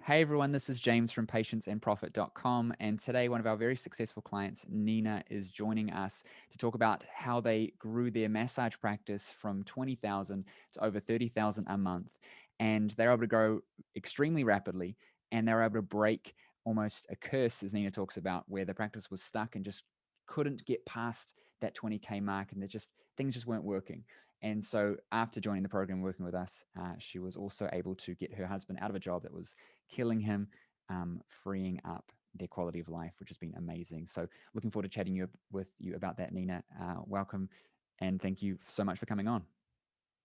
Hey everyone, this is James from patienceandprofit.com. And today, one of our very successful clients, Nina, is joining us to talk about how they grew their massage practice from 20,000 to over 30,000 a month. And they're able to grow extremely rapidly, and they're able to break almost a curse, as Nina talks about, where the practice was stuck and just couldn't get past that 20K mark, and things just weren't working. And so after joining the program, working with us, she was also able to get her husband out of a job that was killing him, freeing up their quality of life, which has been amazing. So looking forward to chatting with you about that, Nina. Welcome, and thank you so much for coming on.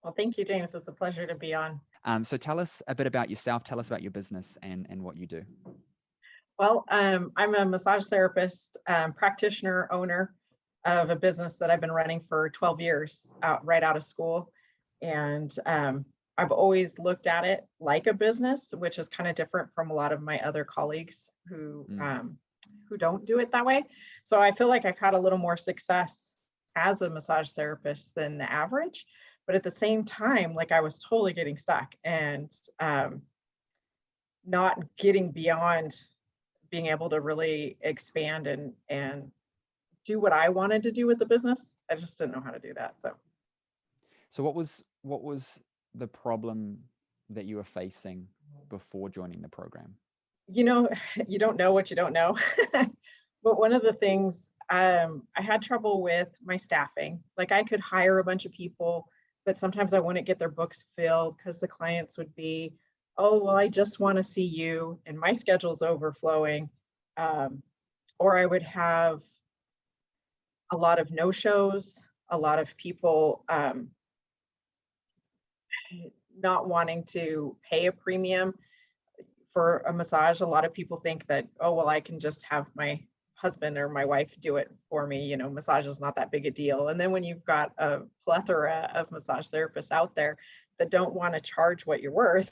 Well, thank you, James. It's a pleasure to be on. So tell us a bit about yourself. Tell us about your business and what you do. Well, I'm a massage therapist, practitioner, owner of a business that I've been running for 12 years, right out of school. And I've always looked at it like a business, which is kind of different from a lot of my other colleagues who don't do it that way. So I feel like I've had a little more success as a massage therapist than the average. But at the same time, like I was totally getting stuck and not getting beyond being able to really expand and do what I wanted to do with the business. I just didn't know how to do that. So what was the problem that you were facing before joining the program? You know, you don't know what you don't know. But one of the things I had trouble with my staffing. Like I could hire a bunch of people, but sometimes I wouldn't get their books filled because the clients would be, oh, well, I just want to see you, and my schedule's overflowing. Or I would have a lot of no-shows, a lot of people not wanting to pay a premium for a massage. A lot of people think that, oh, well, I can just have my husband or my wife do it for me. You know, massage is not that big a deal. And then when you've got a plethora of massage therapists out there that don't want to charge what you're worth,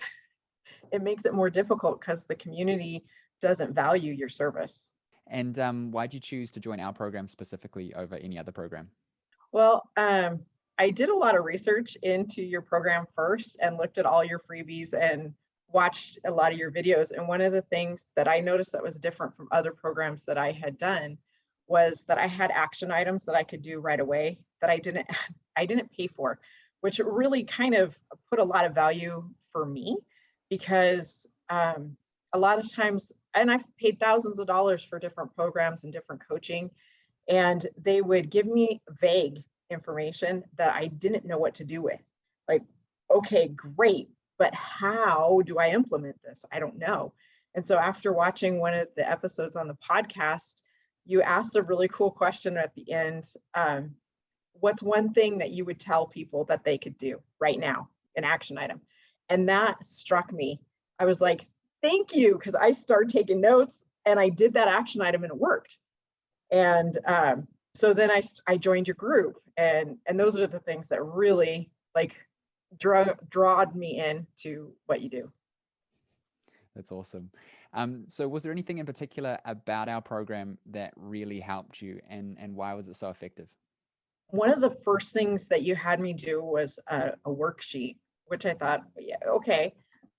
it makes it more difficult because the community doesn't value your service. And why did you choose to join our program specifically over any other program? Well, I did a lot of research into your program first and looked at all your freebies and watched a lot of your videos. And one of the things that I noticed that was different from other programs that I had done was that I had action items that I could do right away that I didn't pay for, which really kind of put a lot of value for me because a lot of times, and I've paid thousands of dollars for different programs and different coaching, and they would give me vague information that I didn't know what to do with. Like, okay, great, but how do I implement this? I don't know. And so after watching one of the episodes on the podcast, you asked a really cool question at the end. What's one thing that you would tell people that they could do right now, an action item? And that struck me. I was like, thank you, because I started taking notes and I did that action item and it worked. And so then I joined your group, and those are the things that really like drawed me into what you do. That's awesome. So was there anything in particular about our program that really helped you, and why was it so effective? One of the first things that you had me do was a worksheet, which I thought, yeah, okay.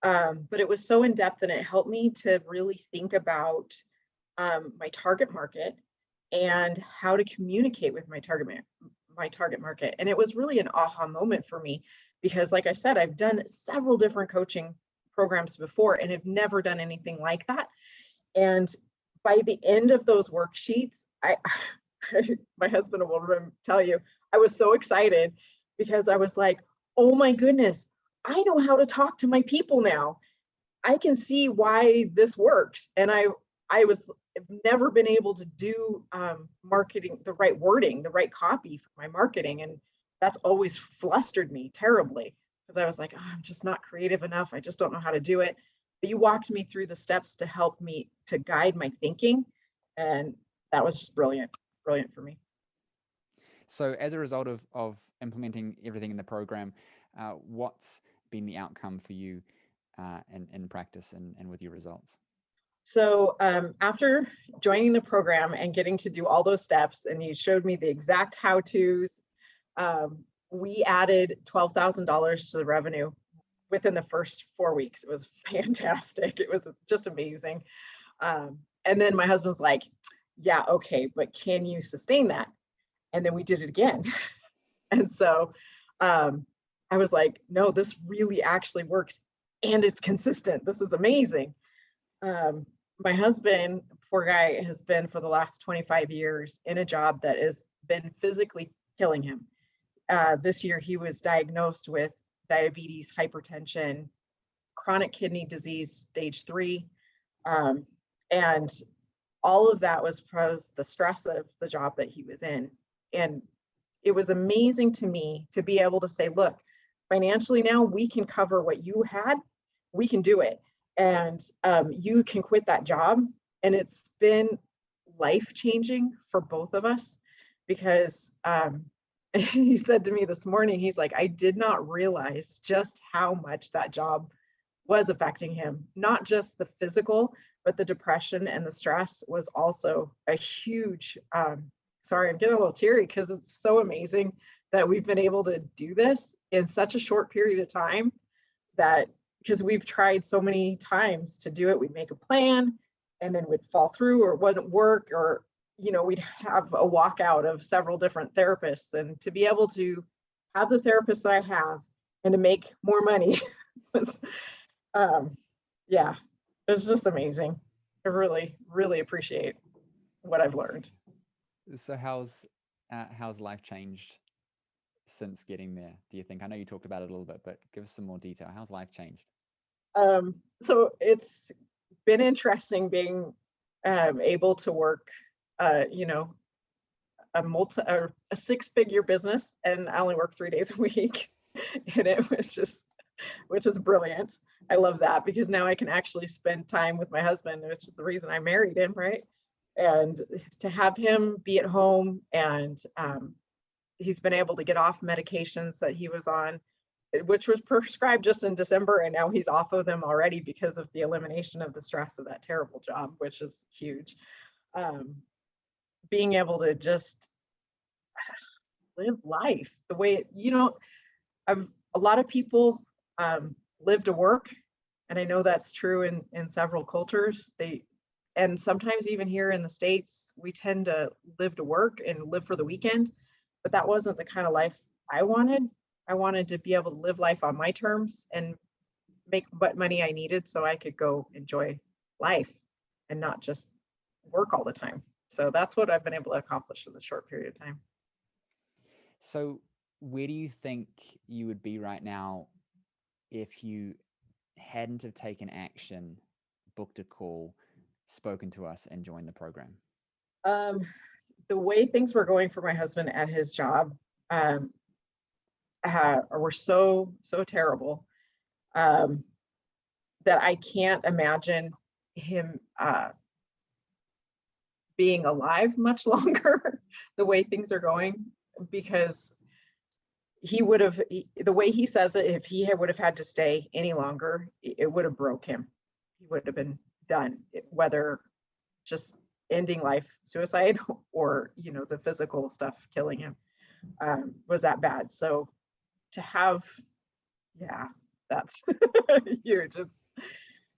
But it was so in depth and it helped me to really think about my target market and how to communicate with my target market. And it was really an aha moment for me because, like I said, I've done several different coaching programs before and have never done anything like that. And by the end of those worksheets, my husband will tell you, I was so excited because I was like, oh my goodness, I know how to talk to my people now. I can see why this works. And I've never been able to do marketing, the right wording, the right copy for my marketing. And that's always flustered me terribly because I was like, oh, I'm just not creative enough. I just don't know how to do it. But you walked me through the steps to help me to guide my thinking. And that was just brilliant for me. So as a result of implementing everything in the program, what's been the outcome for you in practice and with your results? So after joining the program and getting to do all those steps, and you showed me the exact how-tos, we added $12,000 to the revenue within the first 4 weeks. It was fantastic. It was just amazing. And then my husband's like, yeah, okay, but can you sustain that? And then we did it again. And so I was like, no, this really actually works and it's consistent. This is amazing. Um, my husband, poor guy, has been for the last 25 years in a job that has been physically killing him. This year, he was diagnosed with diabetes, hypertension, chronic kidney disease, stage 3. Um, and all of that was because the stress of the job that he was in. And it was amazing to me to be able to say, look, financially now we can cover what you had, we can do it. And you can quit that job. And it's been life changing for both of us because he said to me this morning, he's like, I did not realize just how much that job was affecting him, not just the physical, but the depression and the stress was also a huge, sorry, I'm getting a little teary because it's so amazing that we've been able to do this in such a short period of time, that because we've tried so many times to do it, we'd make a plan and then we'd fall through or wouldn't work, or we'd have a walkout of several different therapists. And to be able to have the therapist that I have and to make more money was yeah, it's just amazing. I really, really appreciate what I've learned. So how's life changed since getting there, do you think? I know you talked about it a little bit, but give us some more detail. How's life changed? So it's been interesting being able to work, you know, a six-figure business, and I only work 3 days a week in it, which is brilliant. I love that because now I can actually spend time with my husband, which is the reason I married him, right? And to have him be at home, and he's been able to get off medications that he was on, which was prescribed just in December, and now he's off of them already because of the elimination of the stress of that terrible job, which is huge. Being able to just live life the way, a lot of people live to work, and I know that's true in several cultures. And sometimes even here in the States, we tend to live to work and live for the weekend, but that wasn't the kind of life I wanted. I wanted to be able to live life on my terms and make what money I needed so I could go enjoy life and not just work all the time. So that's what I've been able to accomplish in a short period of time. So where do you think you would be right now if you hadn't have taken action, booked a call, spoken to us, and joined the program? The way things were going for my husband at his job were so terrible that I can't imagine him being alive much longer the way things are going, because the way he says it, if he would have had to stay any longer, it would have broke him. He would have been done, whether just ending life, suicide, or the physical stuff killing him was that bad. So to have, that's huge.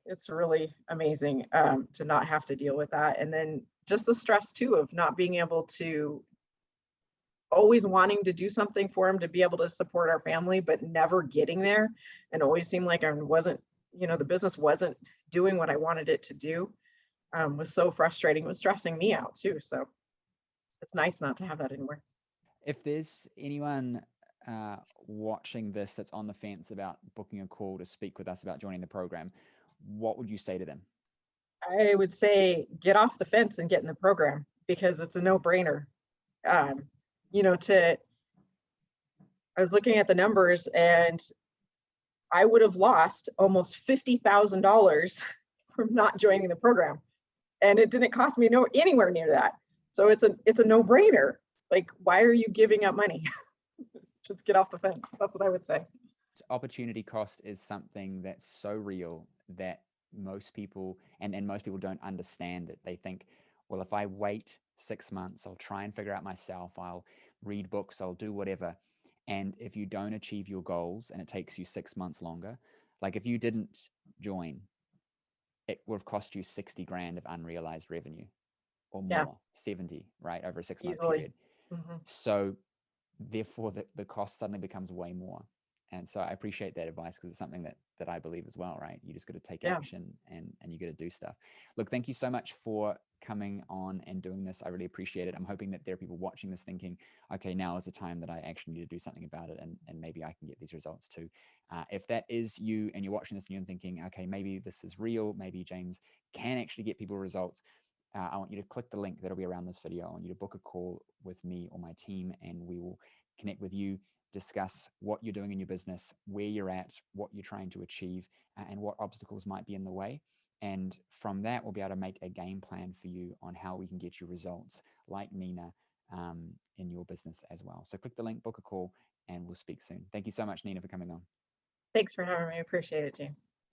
It's really amazing to not have to deal with that. And then just the stress too of not being able to, always wanting to do something for him to be able to support our family, but never getting there, and always seemed like I wasn't, the business wasn't doing what I wanted it to do, was so frustrating. It was stressing me out too. So it's nice not to have that anymore. If there's anyone watching this that's on the fence about booking a call to speak with us about joining the program, what would you say to them? I would say get off the fence and get in the program, because it's a no-brainer. I was looking at the numbers, and I would have lost almost $50,000 from not joining the program, and it didn't cost me anywhere near that. So it's a no-brainer. Like, why are you giving up money? Just get off the fence. That's what I would say. Opportunity cost is something that's so real that most people don't understand it. They think, well, if I wait 6 months, I'll try and figure out myself, I'll read books, I'll do whatever. And if you don't achieve your goals and it takes you 6 months longer, Like if you didn't join, it would have cost you 60 grand of unrealized revenue or Yeah, more, 70, right, over a 6 month easily. period. Hmm. So therefore the cost suddenly becomes way more. And so I appreciate that advice because it's something that I believe as well, right? You just got to take Yeah, action and you got to do stuff. Look, thank you so much for coming on and doing this. I really appreciate it. I'm hoping that there are people watching this thinking, okay, now is the time that I actually need to do something about it, and maybe I can get these results too. If that is you and you're watching this and you're thinking, okay, maybe this is real, maybe James can actually get people results, I want you to click the link that'll be around this video. I want you to book a call with me or my team, and we will connect with you, discuss what you're doing in your business, where you're at, what you're trying to achieve, and what obstacles might be in the way. And from that, we'll be able to make a game plan for you on how we can get you results like Nina in your business as well. So click the link, book a call, and we'll speak soon. Thank you so much, Nina, for coming on. thanks for having me. I appreciate it, James.